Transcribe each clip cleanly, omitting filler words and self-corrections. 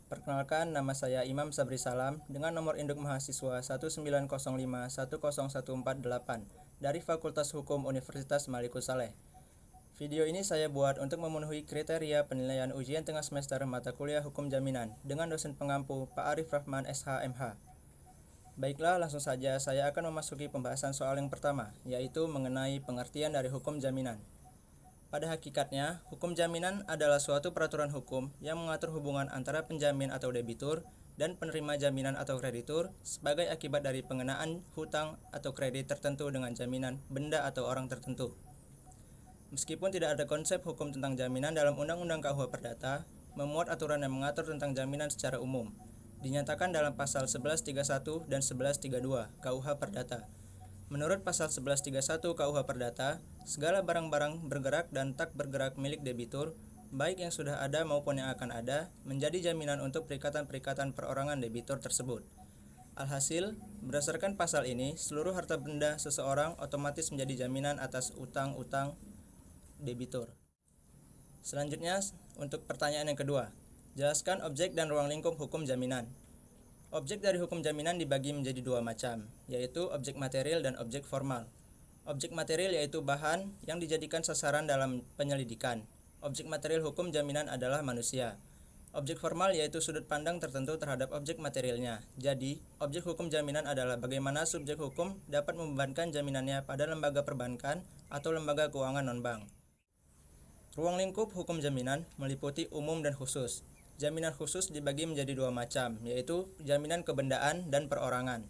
Perkenalkan, nama saya Imam Sabri Salam dengan nomor induk mahasiswa 190510148 dari Fakultas Hukum Universitas Malikus Saleh. Video ini saya buat untuk memenuhi kriteria penilaian ujian tengah semester mata kuliah Hukum Jaminan dengan dosen pengampu Pak Arif Rahman SH.MH. Baiklah, langsung saja saya akan memasuki pembahasan soal yang pertama, yaitu mengenai pengertian dari hukum jaminan. Pada hakikatnya, hukum jaminan adalah suatu peraturan hukum yang mengatur hubungan antara penjamin atau debitur dan penerima jaminan atau kreditur sebagai akibat dari pengenaan hutang atau kredit tertentu dengan jaminan benda atau orang tertentu. Meskipun tidak ada konsep hukum tentang jaminan dalam Undang-Undang KUH Perdata, memuat aturan yang mengatur tentang jaminan secara umum, dinyatakan dalam pasal 1131 dan 1132 KUH Perdata. Menurut pasal 1131 KUH Perdata, segala barang-barang bergerak dan tak bergerak milik debitur, baik yang sudah ada maupun yang akan ada, menjadi jaminan untuk perikatan-perikatan perorangan debitur tersebut. Alhasil, berdasarkan pasal ini, seluruh harta benda seseorang otomatis menjadi jaminan atas utang-utang debitur. Selanjutnya, untuk pertanyaan yang kedua, jelaskan objek dan ruang lingkup hukum jaminan. Objek dari hukum jaminan dibagi menjadi dua macam, yaitu objek material dan objek formal. Objek material yaitu bahan yang dijadikan sasaran dalam penyelidikan. Objek material hukum jaminan adalah manusia. Objek formal yaitu sudut pandang tertentu terhadap objek materialnya. Jadi, objek hukum jaminan adalah bagaimana subjek hukum dapat membebankan jaminannya pada lembaga perbankan atau lembaga keuangan non-bank. Ruang lingkup hukum jaminan meliputi umum dan khusus. Jaminan khusus dibagi menjadi dua macam, yaitu jaminan kebendaan dan perorangan.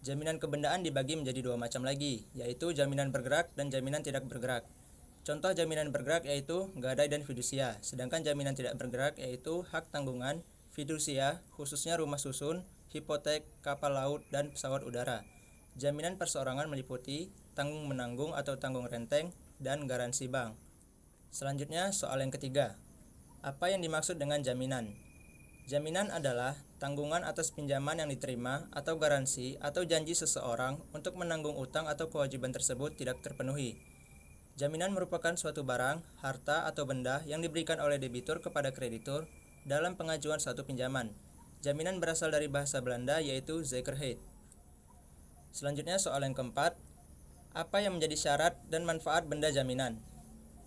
Jaminan kebendaan dibagi menjadi dua macam lagi, yaitu jaminan bergerak dan jaminan tidak bergerak. Contoh jaminan bergerak yaitu gadai dan fidusia, sedangkan jaminan tidak bergerak yaitu hak tanggungan, fidusia, khususnya rumah susun, hipotek, kapal laut, dan pesawat udara. Jaminan perseorangan meliputi tanggung menanggung atau tanggung renteng dan garansi bank. Selanjutnya, soal yang ketiga. Apa yang dimaksud dengan jaminan? Jaminan adalah tanggungan atas pinjaman yang diterima atau garansi atau janji seseorang untuk menanggung utang atau kewajiban tersebut tidak terpenuhi. Jaminan merupakan suatu barang, harta, atau benda yang diberikan oleh debitur kepada kreditur dalam pengajuan suatu pinjaman. Jaminan berasal dari bahasa Belanda yaitu zekerheid. Selanjutnya soal yang keempat. Apa yang menjadi syarat dan manfaat benda jaminan?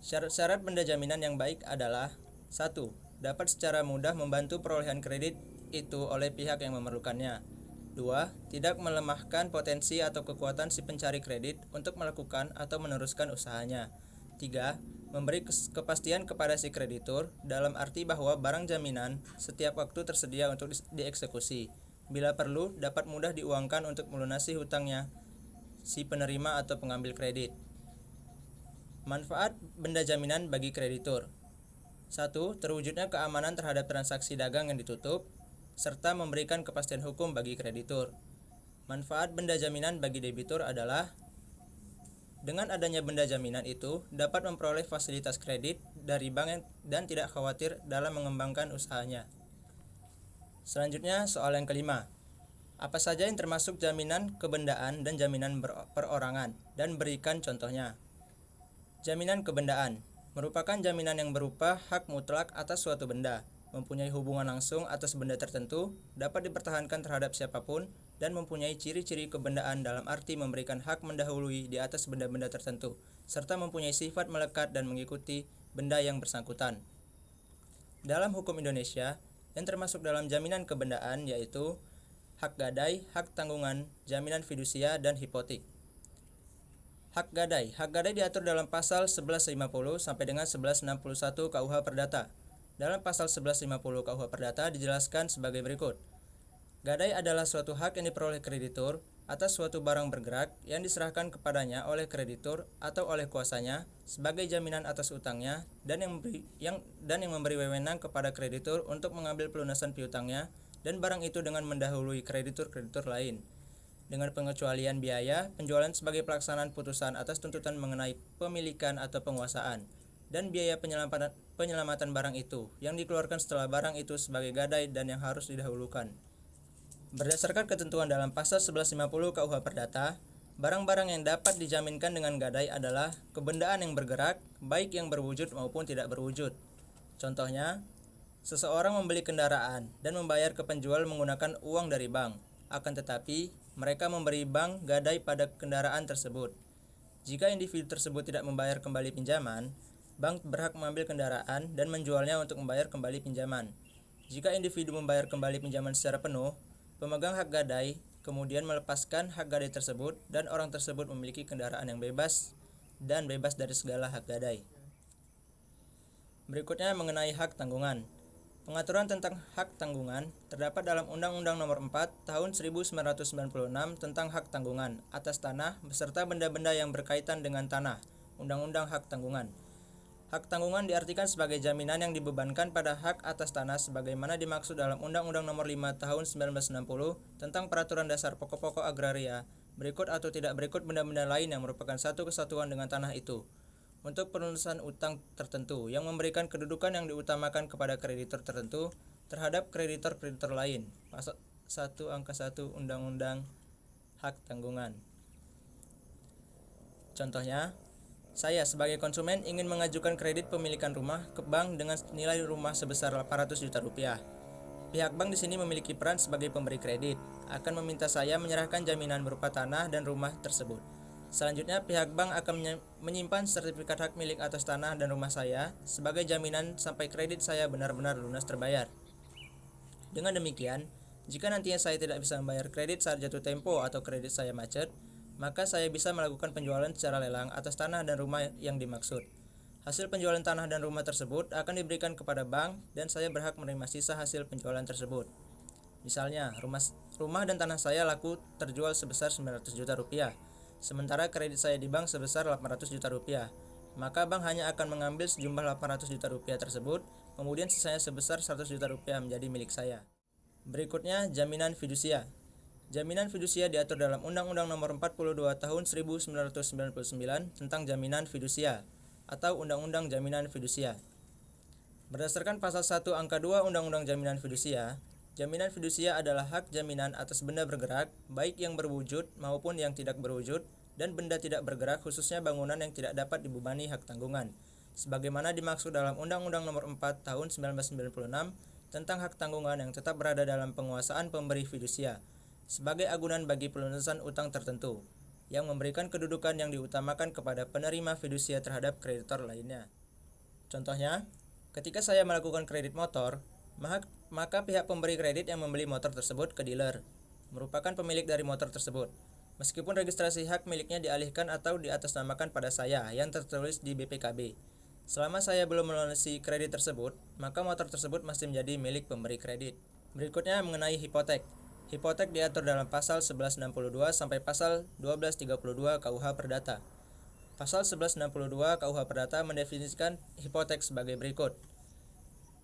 Syarat-syarat benda jaminan yang baik adalah 1. Dapat secara mudah membantu perolehan kredit itu oleh pihak yang memerlukannya. 2. Tidak melemahkan potensi atau kekuatan si pencari kredit untuk melakukan atau meneruskan usahanya. 3. Memberi kepastian kepada si kreditur dalam arti bahwa barang jaminan setiap waktu tersedia untuk dieksekusi. Bila perlu, dapat mudah diuangkan untuk melunasi hutangnya si penerima atau pengambil kredit. Manfaat benda jaminan bagi kreditur. 1. Terwujudnya keamanan terhadap transaksi dagang yang ditutup, serta memberikan kepastian hukum bagi kreditur. Manfaat benda jaminan bagi debitur adalah dengan adanya benda jaminan itu dapat memperoleh fasilitas kredit dari bank dan tidak khawatir dalam mengembangkan usahanya. Selanjutnya, soal yang kelima. Apa saja yang termasuk jaminan kebendaan dan jaminan perorangan, dan berikan contohnya. Jaminan kebendaan merupakan jaminan yang berupa hak mutlak atas suatu benda, mempunyai hubungan langsung atas benda tertentu, dapat dipertahankan terhadap siapapun, dan mempunyai ciri-ciri kebendaan dalam arti memberikan hak mendahului di atas benda-benda tertentu, serta mempunyai sifat melekat dan mengikuti benda yang bersangkutan. Dalam hukum Indonesia, yang termasuk dalam jaminan kebendaan yaitu hak gadai, hak tanggungan, jaminan fidusia, dan hipotek. Hak gadai diatur dalam pasal 1150 sampai dengan 1161 KUH Perdata. Dalam pasal 1150 KUH Perdata dijelaskan sebagai berikut. Gadai adalah suatu hak yang diperoleh kreditur atas suatu barang bergerak yang diserahkan kepadanya oleh kreditur atau oleh kuasanya sebagai jaminan atas utangnya dan yang memberi wewenang kepada kreditur untuk mengambil pelunasan piutangnya dan barang itu dengan mendahului kreditur-kreditur lain. Dengan pengecualian biaya penjualan sebagai pelaksanaan putusan atas tuntutan mengenai pemilikan atau penguasaan, dan biaya penyelamatan barang itu yang dikeluarkan setelah barang itu sebagai gadai dan yang harus didahulukan. Berdasarkan ketentuan dalam pasal 1150 KUH Perdata, barang-barang yang dapat dijaminkan dengan gadai adalah kebendaan yang bergerak, baik yang berwujud maupun tidak berwujud. Contohnya, Seseorang membeli kendaraan dan membayar ke penjual menggunakan uang dari bank. Akan tetapi, mereka memberi bank gadai pada kendaraan tersebut. Jika individu tersebut tidak membayar kembali pinjaman, bank berhak mengambil kendaraan dan menjualnya untuk membayar kembali pinjaman. Jika individu membayar kembali pinjaman secara penuh, pemegang hak gadai kemudian melepaskan hak gadai tersebut dan orang tersebut memiliki kendaraan yang bebas dan bebas dari segala hak gadai. Berikutnya mengenai hak tanggungan. Pengaturan tentang hak tanggungan terdapat dalam Undang-Undang Nomor 4 Tahun 1996 tentang hak tanggungan atas tanah beserta benda-benda yang berkaitan dengan tanah, Undang-Undang Hak Tanggungan. Hak tanggungan diartikan sebagai jaminan yang dibebankan pada hak atas tanah sebagaimana dimaksud dalam Undang-Undang Nomor 5 Tahun 1960 tentang Peraturan Dasar Pokok-pokok Agraria, berikut atau tidak berikut benda-benda lain yang merupakan satu kesatuan dengan tanah itu. Untuk pelunasan utang tertentu yang memberikan kedudukan yang diutamakan kepada kreditor tertentu terhadap kreditor-kreditor lain. Pasal 1 Angka 1 Undang-Undang Hak Tanggungan. Contohnya, saya sebagai konsumen ingin mengajukan kredit pemilikan rumah ke bank dengan nilai rumah sebesar 800 juta rupiah. Pihak bank di sini memiliki peran sebagai pemberi kredit, akan meminta saya menyerahkan jaminan berupa tanah dan rumah tersebut. Selanjutnya, pihak bank akan menyimpan sertifikat hak milik atas tanah dan rumah saya sebagai jaminan sampai kredit saya benar-benar lunas terbayar. Dengan demikian, jika nantinya saya tidak bisa membayar kredit saat jatuh tempo atau kredit saya macet, maka saya bisa melakukan penjualan secara lelang atas tanah dan rumah yang dimaksud. Hasil penjualan tanah dan rumah tersebut akan diberikan kepada bank dan saya berhak menerima sisa hasil penjualan tersebut. Misalnya, rumah dan tanah saya laku terjual sebesar 900 juta rupiah. Sementara kredit saya di bank sebesar 800 juta rupiah, maka bank hanya akan mengambil sejumlah 800 juta rupiah tersebut, kemudian sisanya sebesar 100 juta rupiah menjadi milik saya. Berikutnya, jaminan fidusia. Jaminan fidusia diatur dalam Undang-Undang Nomor 42 Tahun 1999 tentang jaminan fidusia atau Undang-Undang Jaminan Fidusia. Berdasarkan pasal 1 Angka 2 Undang-Undang Jaminan Fidusia, jaminan fidusia adalah hak jaminan atas benda bergerak, baik yang berwujud maupun yang tidak berwujud, dan benda tidak bergerak khususnya bangunan yang tidak dapat dibebani hak tanggungan, sebagaimana dimaksud dalam Undang-Undang Nomor 4 Tahun 1996 tentang hak tanggungan yang tetap berada dalam penguasaan pemberi fidusia, sebagai agunan bagi pelunasan utang tertentu, yang memberikan kedudukan yang diutamakan kepada penerima fidusia terhadap kreditor lainnya. Contohnya, ketika saya melakukan kredit motor, maka pihak pemberi kredit yang membeli motor tersebut ke dealer merupakan pemilik dari motor tersebut, meskipun registrasi hak miliknya dialihkan atau diatasnamakan pada saya yang tertulis di BPKB. Selama saya belum melunasi kredit tersebut, maka motor tersebut masih menjadi milik pemberi kredit. Berikutnya mengenai hipotek. Hipotek diatur dalam pasal 1162 sampai pasal 1232 KUH Perdata. Pasal 1162 KUH Perdata mendefinisikan hipotek sebagai berikut.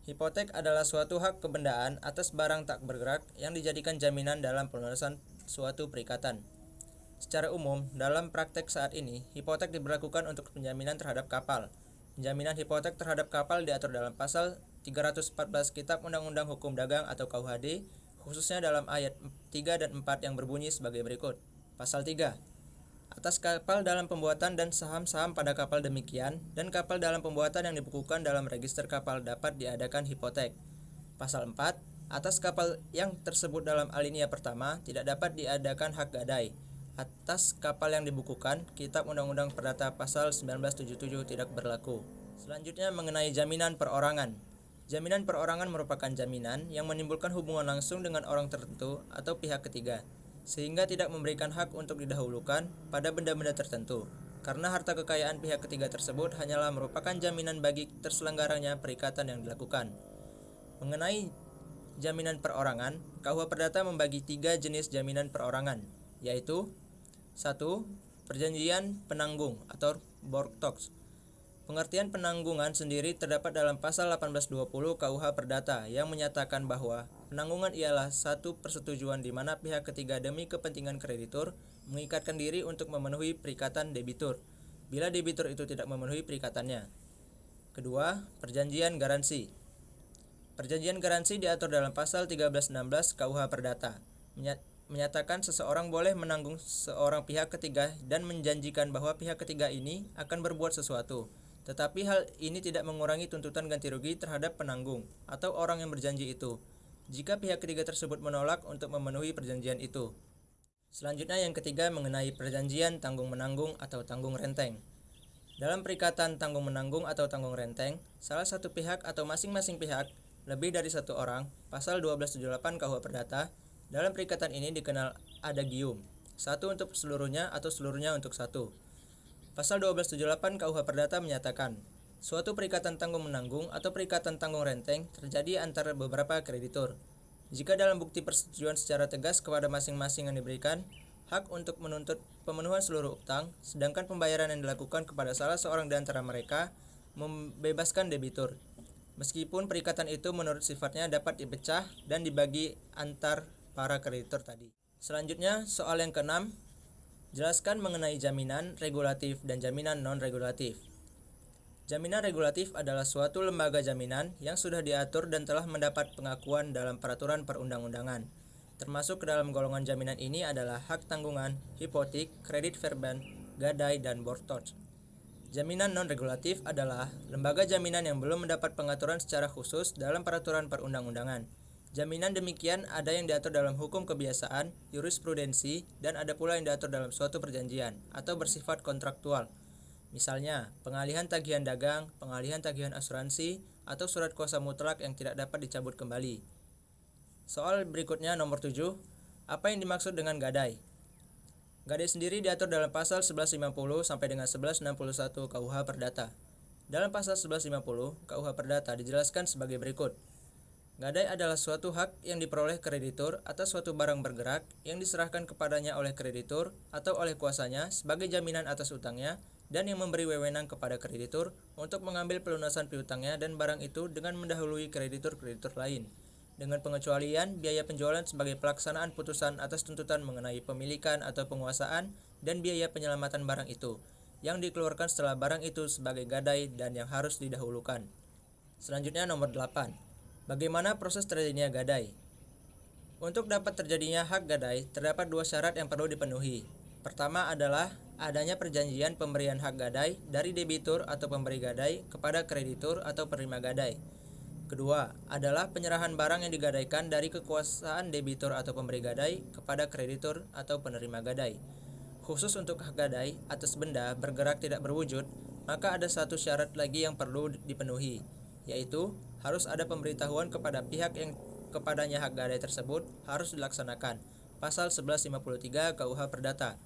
Hipotek adalah suatu hak kebendaan atas barang tak bergerak yang dijadikan jaminan dalam pelunasan suatu perikatan. Secara umum, dalam praktek saat ini, hipotek diberlakukan untuk penjaminan terhadap kapal. Penjaminan hipotek terhadap kapal diatur dalam pasal 314 Kitab Undang-Undang Hukum Dagang atau KUHD, khususnya dalam ayat 3 dan 4 yang berbunyi sebagai berikut. Pasal 3. Atas kapal dalam pembuatan dan saham-saham pada kapal demikian dan kapal dalam pembuatan yang dibukukan dalam register kapal dapat diadakan hipotek. Pasal 4. Atas kapal yang tersebut dalam alinea pertama tidak dapat diadakan hak gadai. Atas kapal yang dibukukan, Kitab Undang-Undang Perdata Pasal 1977 tidak berlaku. Selanjutnya mengenai jaminan perorangan. Jaminan perorangan merupakan jaminan yang menimbulkan hubungan langsung dengan orang tertentu atau pihak ketiga, sehingga tidak memberikan hak untuk didahulukan pada benda-benda tertentu, karena harta kekayaan pihak ketiga tersebut hanyalah merupakan jaminan bagi terselenggaranya perikatan yang dilakukan. Mengenai jaminan perorangan, KUH Perdata membagi 3 jenis jaminan perorangan, yaitu 1. Perjanjian penanggung atau borgtoks. Pengertian penanggungan sendiri terdapat dalam pasal 1820 KUH Perdata yang menyatakan bahwa penanggungan ialah satu persetujuan di mana pihak ketiga demi kepentingan kreditur mengikatkan diri untuk memenuhi perikatan debitur, bila debitur itu tidak memenuhi perikatannya. Kedua, perjanjian garansi. Perjanjian garansi diatur dalam pasal 1316 KUH Perdata, menyatakan seseorang boleh menanggung seorang pihak ketiga dan menjanjikan bahwa pihak ketiga ini akan berbuat sesuatu, Tetapi hal ini tidak mengurangi tuntutan ganti rugi terhadap penanggung atau orang yang berjanji itu, jika pihak ketiga tersebut menolak untuk memenuhi perjanjian itu. Selanjutnya yang ketiga mengenai perjanjian tanggung-menanggung atau tanggung renteng. Dalam perikatan tanggung-menanggung atau tanggung renteng, salah satu pihak atau masing-masing pihak, lebih dari satu orang, pasal 1278 KUH Perdata, dalam perikatan ini dikenal adagium, satu untuk seluruhnya atau seluruhnya untuk satu. Pasal 1278 KUH Perdata menyatakan, suatu perikatan tanggung-menanggung atau perikatan tanggung renteng terjadi antara beberapa kreditur. Jika dalam bukti persetujuan secara tegas kepada masing-masing yang diberikan, hak untuk menuntut pemenuhan seluruh utang, sedangkan pembayaran yang dilakukan kepada salah seorang di antara mereka membebaskan debitur. Meskipun perikatan itu menurut sifatnya dapat dipecah dan dibagi antar para kreditur tadi. Selanjutnya, soal yang keenam, jelaskan mengenai jaminan regulatif dan jaminan non-regulatif. Jaminan regulatif adalah suatu lembaga jaminan yang sudah diatur dan telah mendapat pengakuan dalam peraturan perundang-undangan. Termasuk ke dalam golongan jaminan ini adalah hak tanggungan, hipotek, kredit verban, gadai, dan mortgage. Jaminan non-regulatif adalah lembaga jaminan yang belum mendapat pengaturan secara khusus dalam peraturan perundang-undangan. Jaminan demikian ada yang diatur dalam hukum kebiasaan, jurisprudensi, dan ada pula yang diatur dalam suatu perjanjian atau bersifat kontraktual. Misalnya, pengalihan tagihan dagang, pengalihan tagihan asuransi, atau surat kuasa mutlak yang tidak dapat dicabut kembali. Soal berikutnya nomor 7, apa yang dimaksud dengan gadai? Gadai sendiri diatur dalam pasal 1150 sampai dengan 1161 KUH Perdata. Dalam pasal 1150 KUH Perdata dijelaskan sebagai berikut. Gadai adalah suatu hak yang diperoleh kreditur atas suatu barang bergerak yang diserahkan kepadanya oleh kreditur atau oleh kuasanya sebagai jaminan atas utangnya dan yang memberi wewenang kepada kreditur untuk mengambil pelunasan piutangnya dan barang itu dengan mendahului kreditur-kreditur lain, dengan pengecualian biaya penjualan sebagai pelaksanaan putusan atas tuntutan mengenai pemilikan atau penguasaan dan biaya penyelamatan barang itu, yang dikeluarkan setelah barang itu sebagai gadai dan yang harus didahulukan. Selanjutnya nomor 8. Bagaimana proses terjadinya gadai? Untuk dapat terjadinya hak gadai, terdapat dua syarat yang perlu dipenuhi. Pertama adalah adanya perjanjian pemberian hak gadai dari debitur atau pemberi gadai kepada kreditur atau penerima gadai. Kedua adalah penyerahan barang yang digadaikan dari kekuasaan debitur atau pemberi gadai kepada kreditur atau penerima gadai. Khusus untuk hak gadai atas benda bergerak tidak berwujud, maka ada satu syarat lagi yang perlu dipenuhi, yaitu harus ada pemberitahuan kepada pihak yang kepadanya hak gadai tersebut harus dilaksanakan. Pasal 1153 KUH Perdata.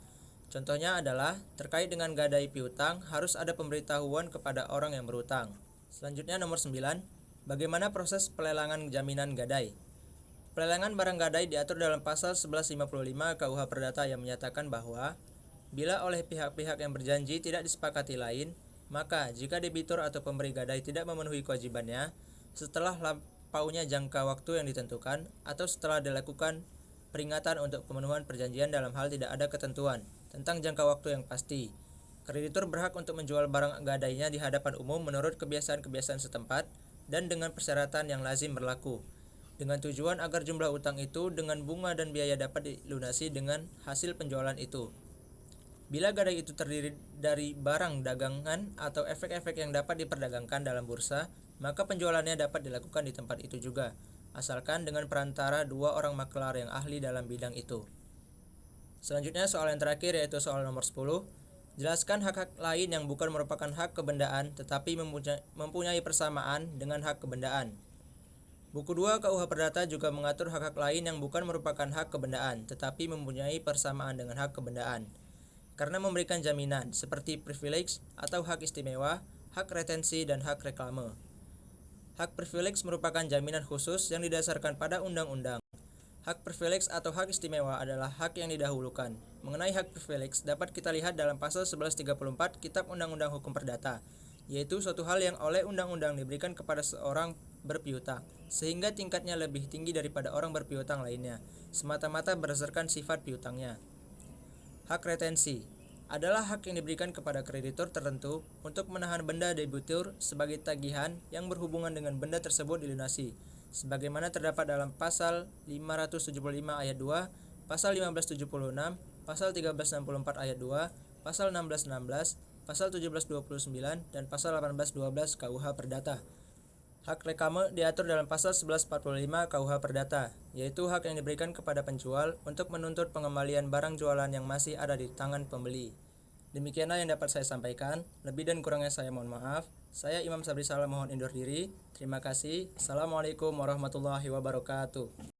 Contohnya adalah terkait dengan gadai piutang harus ada pemberitahuan kepada orang yang berutang. Selanjutnya nomor 9. Bagaimana proses pelelangan jaminan gadai? Pelelangan barang gadai diatur dalam pasal 1155 KUH Perdata yang menyatakan bahwa bila oleh pihak-pihak yang berjanji tidak disepakati lain, maka jika debitur atau pemberi gadai tidak memenuhi kewajibannya setelah lampaunya jangka waktu yang ditentukan atau setelah dilakukan peringatan untuk pemenuhan perjanjian dalam hal tidak ada ketentuan tentang jangka waktu yang pasti, kreditur berhak untuk menjual barang gadainya di hadapan umum menurut kebiasaan-kebiasaan setempat dan dengan persyaratan yang lazim berlaku, dengan tujuan agar jumlah utang itu dengan bunga dan biaya dapat dilunasi dengan hasil penjualan itu. Bila gadai itu terdiri dari barang dagangan atau efek-efek yang dapat diperdagangkan dalam bursa, maka penjualannya dapat dilakukan di tempat itu juga, asalkan dengan perantara dua orang maklar yang ahli dalam bidang itu. Selanjutnya soal yang terakhir yaitu soal nomor 10. Jelaskan hak-hak lain yang bukan merupakan hak kebendaan tetapi mempunyai persamaan dengan hak kebendaan. Buku 2 KUH Perdata juga mengatur hak-hak lain yang bukan merupakan hak kebendaan tetapi mempunyai persamaan dengan hak kebendaan, karena memberikan jaminan seperti privilege atau hak istimewa, hak retensi, dan hak reklame. Hak privilege merupakan jaminan khusus yang didasarkan pada undang-undang. Hak privilege atau hak istimewa adalah hak yang didahulukan. Mengenai hak privilege dapat kita lihat dalam pasal 1134 Kitab Undang-Undang Hukum Perdata, yaitu suatu hal yang oleh undang-undang diberikan kepada seorang berpiutang, sehingga tingkatnya lebih tinggi daripada orang berpiutang lainnya, semata-mata berdasarkan sifat piutangnya. Hak retensi adalah hak yang diberikan kepada kreditur tertentu untuk menahan benda debitur sebagai tagihan yang berhubungan dengan benda tersebut dilunasi, sebagaimana terdapat dalam pasal 575 ayat 2, pasal 1576, pasal 1364 ayat 2, pasal 1616, Pasal 1729, dan Pasal 1812 KUH Perdata. Hak reklame diatur dalam Pasal 1145 KUH Perdata, yaitu hak yang diberikan kepada penjual untuk menuntut pengembalian barang jualan yang masih ada di tangan pembeli. Demikianlah yang dapat saya sampaikan. Lebih dan kurangnya saya mohon maaf. Saya Imam Sabri Salah mohon undur diri. Terima kasih. Assalamualaikum warahmatullahi wabarakatuh.